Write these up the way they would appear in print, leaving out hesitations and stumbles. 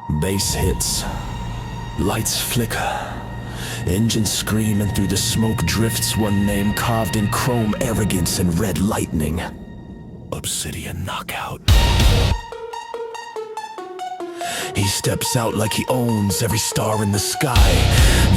Bass hits, lights flicker, engines scream, and through the smoke drifts one name carved in chrome, arrogance and red lightning. Obsidian Knockout. He steps out like he owns every star in the sky.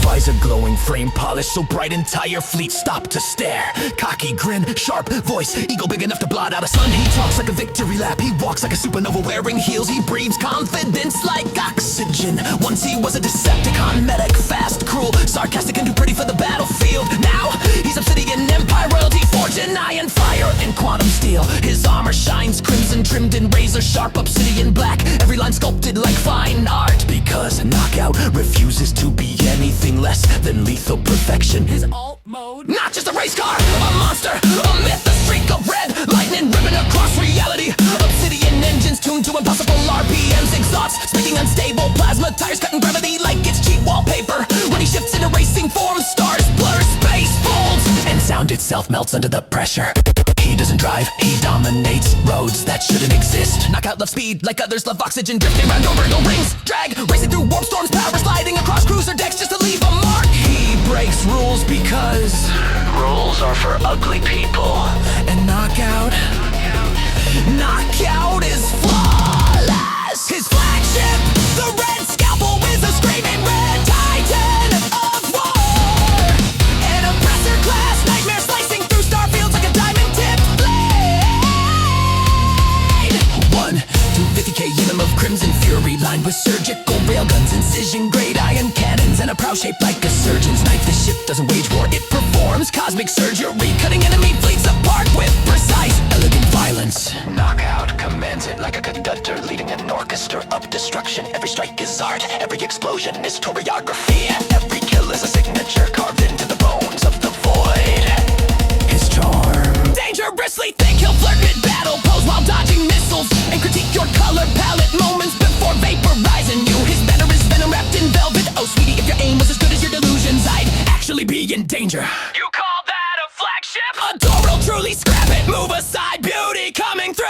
Visor glowing, frame polished so bright entire fleet stop to stare. Cocky grin, sharp voice, ego big enough to blot out a sun. He talks like a victory lap, he walks like a supernova wearing heels. He breathes confidence like oxygen. Once he was a Decepticon medic, fast, cruel, sarcastic and too pretty for the battlefield. Now he's Obsidian Empire royalty, forged in iron, fire and quantum steel. His armor shines crimson, trimmed in razor sharp obsidian black, every line sculpted like fine art. Because Knockout refuses to be anything less than lethal perfection. His alt mode, not just a race car, a monster, a myth, a streak of red lightning ripping across reality. Obsidian engines tuned to impossible RPMs, exhausts speaking unstable plasma tires, cutting gravity like it's cheap wallpaper. When he shifts into racing form, stars blur, space folds, and sound itself melts under the pressure. He doesn't drive, he dominates roads that shouldn't exist. Knockout love speed like others love oxygen, drifting round over no rings. Drag, racing through warp storms, power sliding across cruiser decks just to leave a mark. He breaks rules because rules are for ugly people. And Knockout is flawless. His flagship, the red scalpel, is a screaming red titan of war. An oppressor class nightmare slicing through starfields like a diamond tipped blade. 250k unum of crimson fury, lined with surgical railguns, incision grade iron cannons, and a prow shaped like a surgeon's knife. This ship doesn't wage war, it performs cosmic surgery, cutting enemy fleets apart with precise, elegant violence. Knockout commands it like a conductor, leading an orchestra of destruction. Every strike is art, every explosion is choreography. Every kill is a signature carved into the bones of the void. His charm, dangerously thick, he'll flirt mid-battle pose while dodging missiles, and critique your color palette moments before vaporizing you. His banner is venom wrapped in velvet. Oh sweetie, if your aim was as good as your delusions, I'd actually be in danger. You call that a flagship? A door will truly scrap it, move aside, beauty coming through.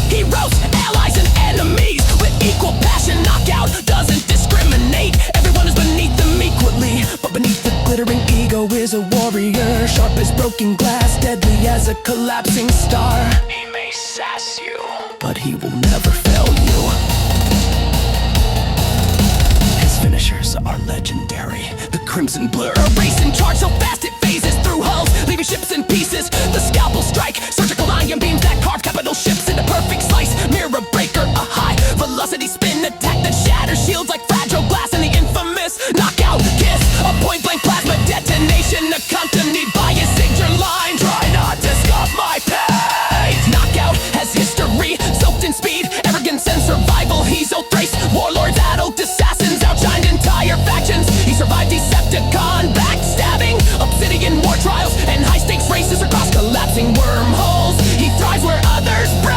He roasts allies and enemies with equal passion. Knockout doesn't discriminate, everyone is beneath them equally. But beneath the glittering ego is a warrior, sharp as broken glass, deadly as a collapsing star. He may sass you, but he will never fail you. His finishers are legendary, the crimson blur, a racing charge so fast it phases through hulls, leaving ships in pieces. The scalpel strike, surgical iron beams that carve capital ships into perfect slice. Mirror breaker, a high velocity spin attack that shatters shields like fragile glass. And the infamous Knockout kiss, a point blank plasma detonation accompanied by a signature line. Try not to scoff my pain. Knockout has history soaked in speed, arrogance and survival. He's Thrace, warlords, adult assassins, outshined entire factions. He survived Decepticon backstabbing, Obsidian war trials, and high stakes races across collapsing wormholes. He thrives where others pray.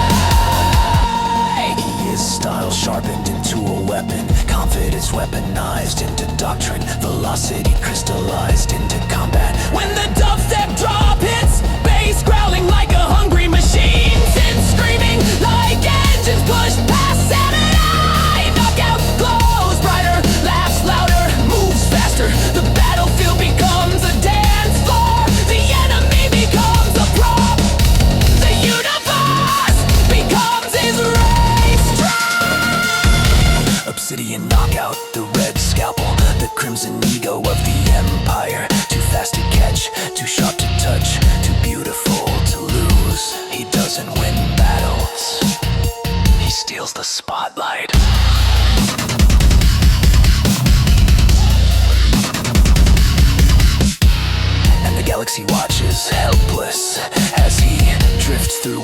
He is style sharpened into a weapon, confidence weaponized into doctrine, velocity crystallized into combat. When the dubstep drop hits, bass growling like a hungry machine, synths screaming like engines pushed past sanity. Knockout glows brighter, laughs louder, moves faster. The battlefield becomes a dance floor, the enemy becomes a prop, the universe becomes his racetrack. Obsidian Knockout, the red scalpel, the crimson ego of the empire. Too fast to catch, too sharp to touch, too beautiful to lose. He doesn't win battles, he steals the spotlight. And the galaxy watches helpless as he drifts through